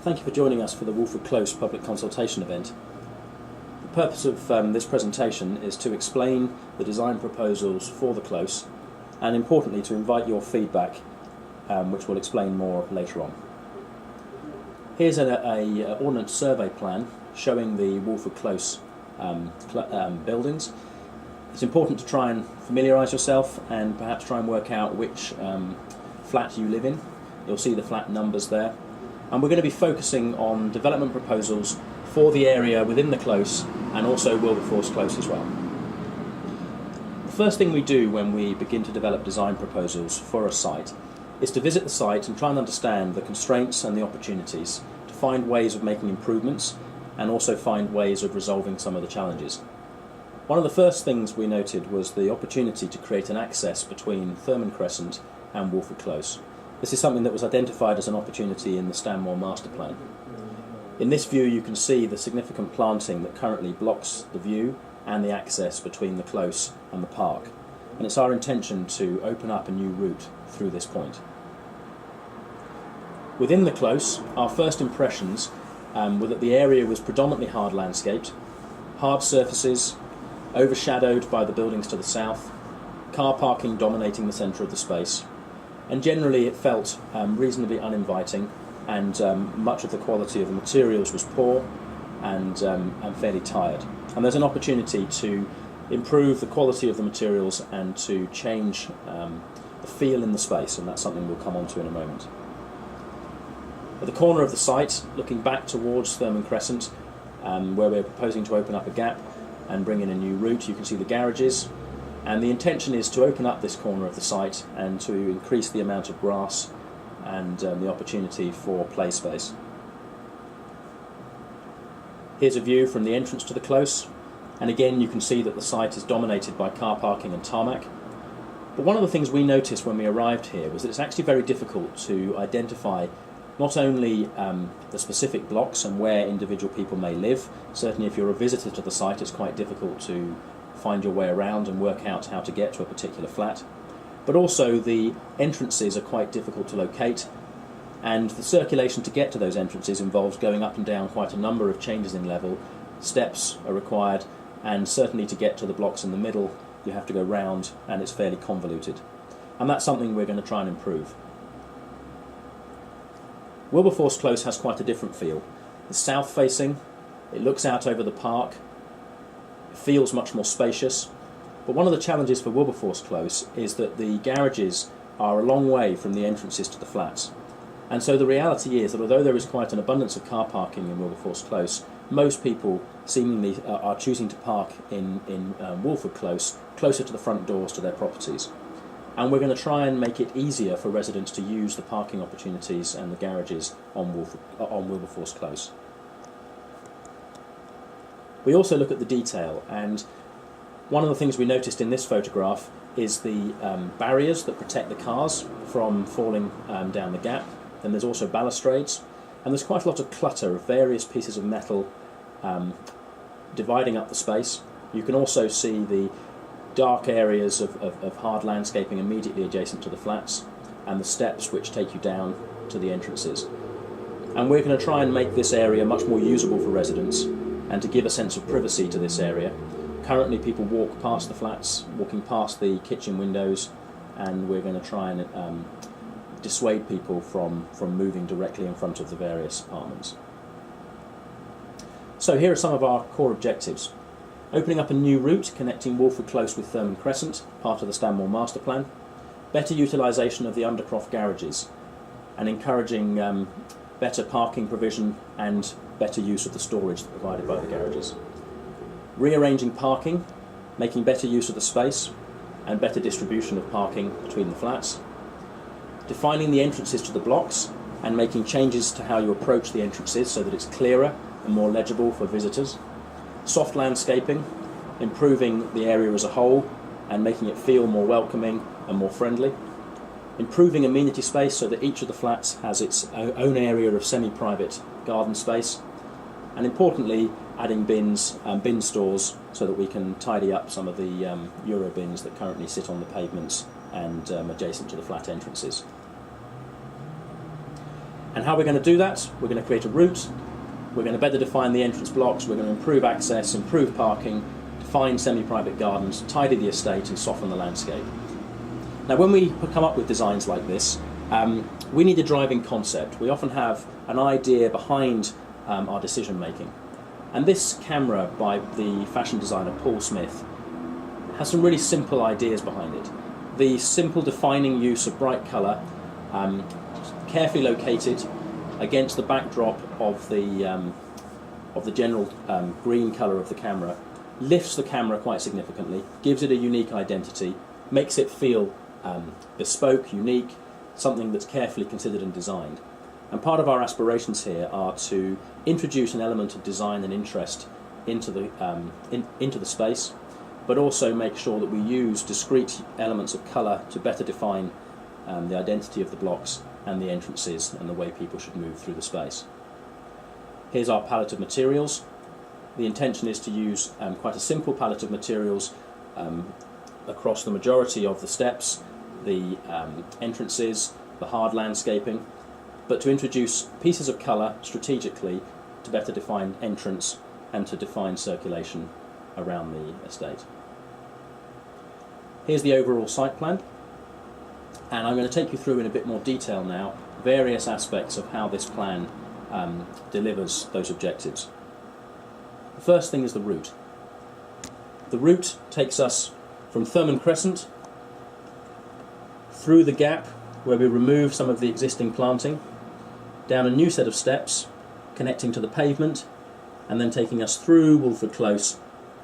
Thank you for joining us for the Woolford Close public consultation event. The purpose of this presentation is to explain the design proposals for the Close and importantly to invite your feedback, which we'll explain more later on. Here's an ordnance survey plan showing the Woolford Close buildings. It's important to try and familiarise yourself and perhaps try and work out which flat you live in. You'll see the flat numbers there. And we're going to be focusing on development proposals for the area within the Close and also Wilberforce Close as well. The first thing we do when we begin to develop design proposals for a site is to visit the site and try and understand the constraints and the opportunities, to find ways of making improvements and also find ways of resolving some of the challenges. One of the first things we noted was the opportunity to create an access between Thurman Crescent and Woolford Close. This is something that was identified as an opportunity in the Stanmore Master Plan. In this view you can see the significant planting that currently blocks the view and the access between the Close and the park, and it's our intention to open up a new route through this point. Within the Close, our first impressions were that the area was predominantly hard landscaped, hard surfaces, overshadowed by the buildings to the south, car parking dominating the centre of the space, and generally it felt reasonably uninviting, and much of the quality of the materials was poor and fairly tired. And there's an opportunity to improve the quality of the materials and to change the feel in the space, and that's something we'll come on to in a moment. At the corner of the site, looking back towards Thurman Crescent, where we're proposing to open up a gap and bring in a new route, you can see the garages. And the intention is to open up this corner of the site and to increase the amount of grass and the opportunity for play space. Here's a view from the entrance to the Close, and again you can see that the site is dominated by car parking and tarmac. But one of the things we noticed when we arrived here was that it's actually very difficult to identify not only the specific blocks and where individual people may live. Certainly if you're a visitor to the site it's quite difficult to find your way around and work out how to get to a particular flat. But also the entrances are quite difficult to locate, and the circulation to get to those entrances involves going up and down quite a number of changes in level. Steps are required, and certainly to get to the blocks in the middle you have to go round, and it's fairly convoluted. And that's something we're going to try and improve. Wilberforce Close has quite a different feel. It's south facing, it looks out over the park, feels much more spacious, but one of the challenges for Wilberforce Close is that the garages are a long way from the entrances to the flats, and so the reality is that although there is quite an abundance of car parking in Wilberforce Close, most people seemingly are choosing to park in Woolford Close closer to the front doors to their properties, and we're going to try and make it easier for residents to use the parking opportunities and the garages on Wilberforce Close. We also look at the detail, and one of the things we noticed in this photograph is the barriers that protect the cars from falling down the gap. Then there's also balustrades, and there's quite a lot of clutter of various pieces of metal dividing up the space. You can also see the dark areas of hard landscaping immediately adjacent to the flats, and the steps which take you down to the entrances. And we're going to try and make this area much more usable for residents, and to give a sense of privacy to this area. Currently people walk past the flats, walking past the kitchen windows, and we're going to try and dissuade people from moving directly in front of the various apartments. So here are some of our core objectives. Opening up a new route connecting Woolford Close with Thurman Crescent, part of the Stanmore Master Plan. Better utilisation of the Undercroft garages, and encouraging better parking provision and better use of the storage provided by the garages. Rearranging parking, making better use of the space and better distribution of parking between the flats. Defining the entrances to the blocks and making changes to how you approach the entrances so that it's clearer and more legible for visitors. Soft landscaping, improving the area as a whole and making it feel more welcoming and more friendly. Improving amenity space so that each of the flats has its own area of semi-private garden space, and importantly adding bins and bin stores so that we can tidy up some of the Euro bins that currently sit on the pavements and adjacent to the flat entrances. And how we're going to do that? We're going to create a route, we're going to better define the entrance blocks, we're going to improve access, improve parking, define semi-private gardens, tidy the estate and soften the landscape. Now when we come up with designs like this, we need a driving concept. We often have an idea behind our decision making. And this camera by the fashion designer Paul Smith has some really simple ideas behind it. The simple defining use of bright colour, carefully located against the backdrop of the general green colour of the camera, lifts the camera quite significantly, gives it a unique identity, makes it feel bespoke, unique, something that's carefully considered and designed. And part of our aspirations here are to introduce an element of design and interest into the space, but also make sure that we use discrete elements of colour to better define the identity of the blocks and the entrances and the way people should move through the space. Here's our palette of materials. The intention is to use quite a simple palette of materials across the majority of the steps, the entrances, the hard landscaping, but to introduce pieces of colour strategically to better define entrance and to define circulation around the estate. Here's the overall site plan, and I'm going to take you through in a bit more detail now various aspects of how this plan delivers those objectives. The first thing is the route. The route takes us from Thurman Crescent through the gap where we remove some of the existing planting, down a new set of steps connecting to the pavement, and then taking us through Woolford Close,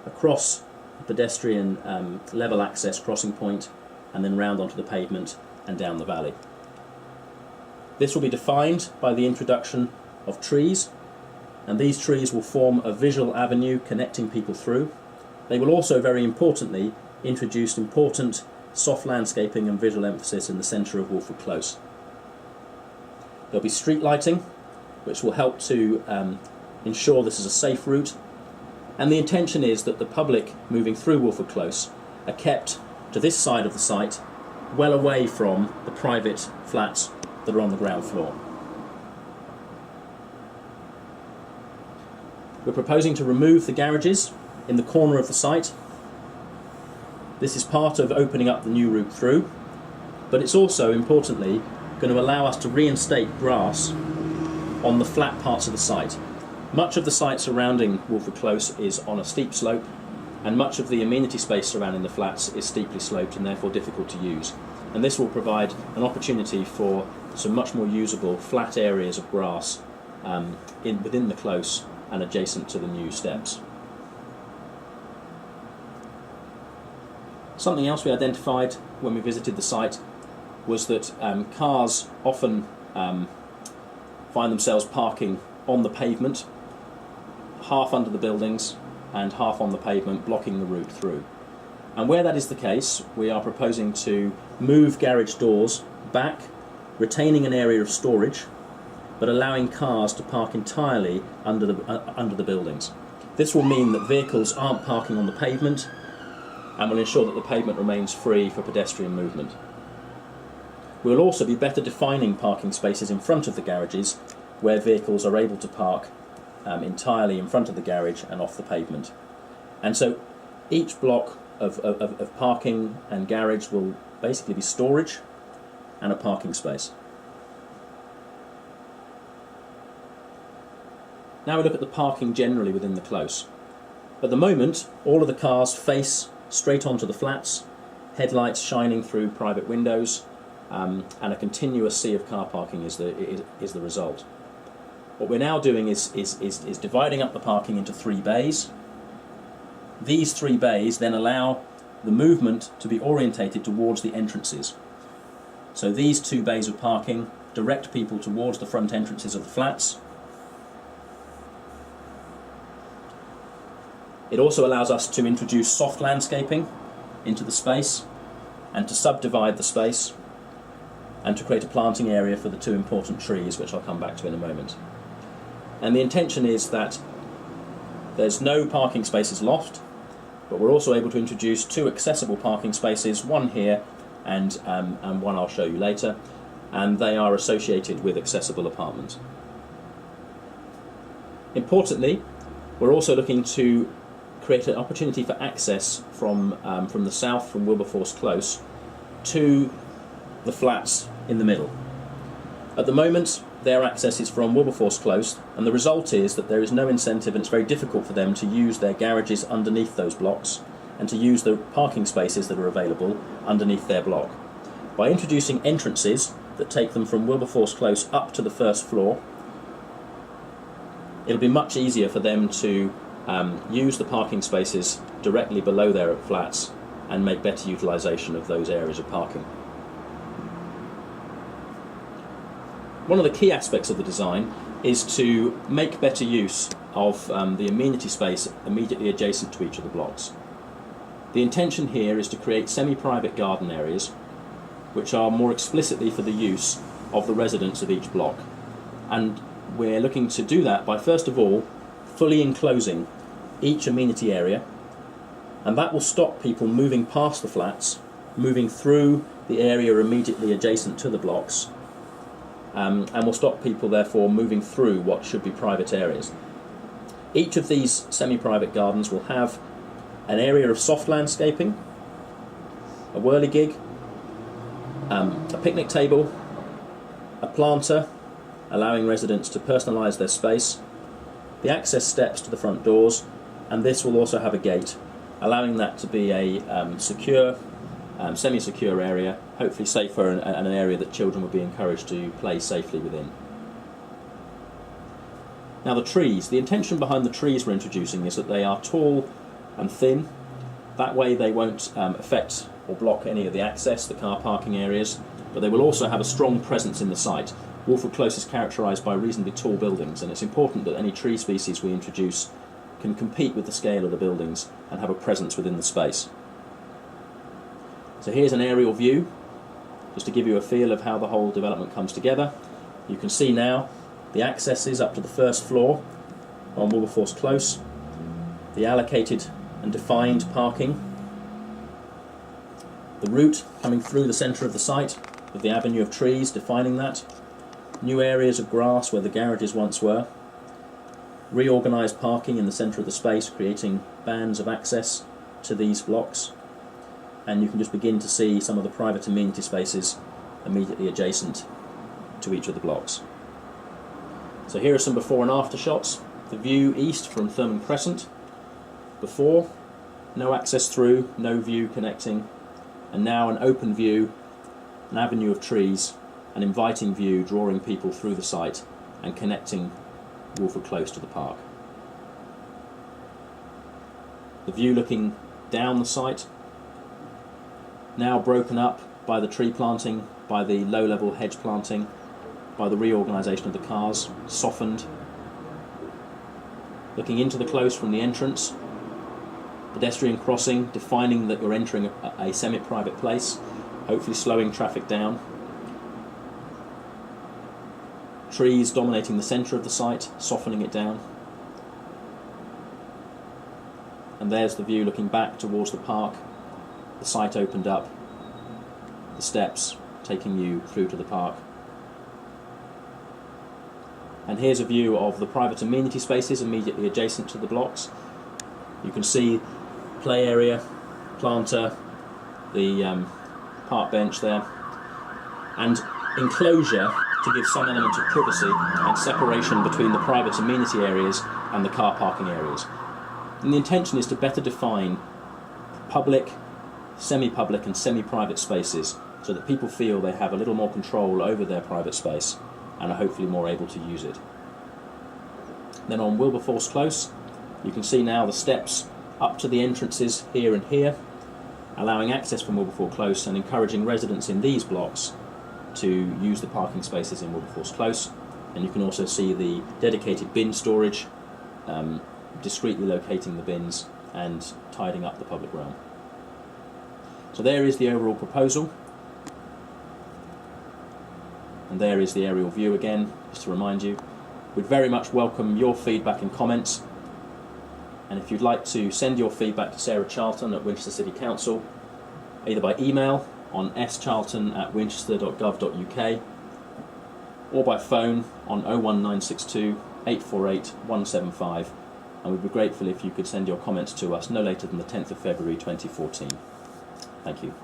across the pedestrian level access crossing point, and then round onto the pavement and down the valley. This will be defined by the introduction of trees, and these trees will form a visual avenue connecting people through. They will also, very importantly, introduce important soft landscaping and visual emphasis in the centre of Woolford Close. There'll be street lighting, which will help to ensure this is a safe route, and the intention is that the public moving through Woolford Close are kept to this side of the site, well away from the private flats that are on the ground floor. We're proposing to remove the garages in the corner of the site. This is part of opening up the new route through, but it's also, importantly, going to allow us to reinstate grass on the flat parts of the site. Much of the site surrounding Woolford Close is on a steep slope, and much of the amenity space surrounding the flats is steeply sloped and therefore difficult to use. And this will provide an opportunity for some much more usable flat areas of grass within the close and adjacent to the new steps. Something else we identified when we visited the site was that cars often find themselves parking on the pavement, half under the buildings and half on the pavement, blocking the route through. And where that is the case, we are proposing to move garage doors back, retaining an area of storage, but allowing cars to park entirely under the buildings. This will mean that vehicles aren't parking on the pavement and will ensure that the pavement remains free for pedestrian movement. We'll also be better defining parking spaces in front of the garages where vehicles are able to park entirely in front of the garage and off the pavement. And so each block of parking and garage will basically be storage and a parking space. Now we look at the parking generally within the close. At the moment, all of the cars face straight onto the flats, headlights shining through private windows, and a continuous sea of car parking is the result. What we're now doing is dividing up the parking into 3 bays. These 3 bays then allow the movement to be orientated towards the entrances. So these 2 bays of parking direct people towards the front entrances of the flats. It also allows us to introduce soft landscaping into the space and to subdivide the space and to create a planting area for the 2 important trees, which I'll come back to in a moment. And the intention is that there's no parking spaces lost, but we're also able to introduce 2 accessible parking spaces, one here and one I'll show you later, and they are associated with accessible apartments. Importantly, we're also looking to create an opportunity for access from the south, from Wilberforce Close, to the flats in the middle. At the moment, their access is from Wilberforce Close, and the result is that there is no incentive, and it's very difficult for them to use their garages underneath those blocks and to use the parking spaces that are available underneath their block. By introducing entrances that take them from Wilberforce Close up to the first floor, it'll be much easier for them to use the parking spaces directly below their flats and make better utilisation of those areas of parking. One of the key aspects of the design is to make better use of the amenity space immediately adjacent to each of the blocks. The intention here is to create semi-private garden areas which are more explicitly for the use of the residents of each block, and we're looking to do that by, first of all, fully enclosing each amenity area, and that will stop people moving past the flats, moving through the area immediately adjacent to the blocks, and will stop people therefore moving through what should be private areas. Each of these semi-private gardens will have an area of soft landscaping, a whirligig, a picnic table, a planter allowing residents to personalise their space, the access steps to the front doors, and this will also have a gate, allowing that to be a secure, semi-secure area, hopefully safer, and an area that children would be encouraged to play safely within. Now the trees, the intention behind the trees we're introducing is that they are tall and thin. That way they won't affect or block any of the access, the car parking areas, but they will also have a strong presence in the site. Woolford Close is characterised by reasonably tall buildings, and it's important that any tree species we introduce can compete with the scale of the buildings and have a presence within the space. So here's an aerial view, just to give you a feel of how the whole development comes together. You can see now the accesses up to the first floor on Wilberforce Close, the allocated and defined parking, the route coming through the centre of the site with the avenue of trees defining that, new areas of grass where the garages once were, reorganised parking in the centre of the space, creating bands of access to these blocks, and you can just begin to see some of the private amenity spaces immediately adjacent to each of the blocks. So here are some before and after shots. The view east from Thurman Crescent. Before, no access through, no view connecting, and now an open view, an avenue of trees, an inviting view drawing people through the site and connecting Woolford Close to the park. The view looking down the site, now broken up by the tree planting, by the low-level hedge planting, by the reorganisation of the cars, softened. Looking into the close from the entrance, pedestrian crossing, defining that you're entering a semi-private place, hopefully slowing traffic down. Trees dominating the centre of the site, softening it down. And there's the view looking back towards the park, the site opened up, the steps taking you through to the park. And here's a view of the private amenity spaces immediately adjacent to the blocks. You can see play area, planter, the park bench there, and enclosure to give some element of privacy and separation between the private amenity areas and the car parking areas. And the intention is to better define public, semi-public and semi-private spaces so that people feel they have a little more control over their private space and are hopefully more able to use it. Then on Wilberforce Close, you can see now the steps up to the entrances here and here, allowing access from Wilberforce Close and encouraging residents in these blocks to use the parking spaces in Wilberforce Close. And you can also see the dedicated bin storage, discreetly locating the bins and tidying up the public realm. So there is the overall proposal. And there is the aerial view again, just to remind you. We'd very much welcome your feedback and comments. And if you'd like to send your feedback to Sarah Charlton at Winchester City Council, either by email on scharlton@winchester.gov.uk or by phone on 01962 848 175, and we'd be grateful if you could send your comments to us no later than the 10th of February 2014. Thank you.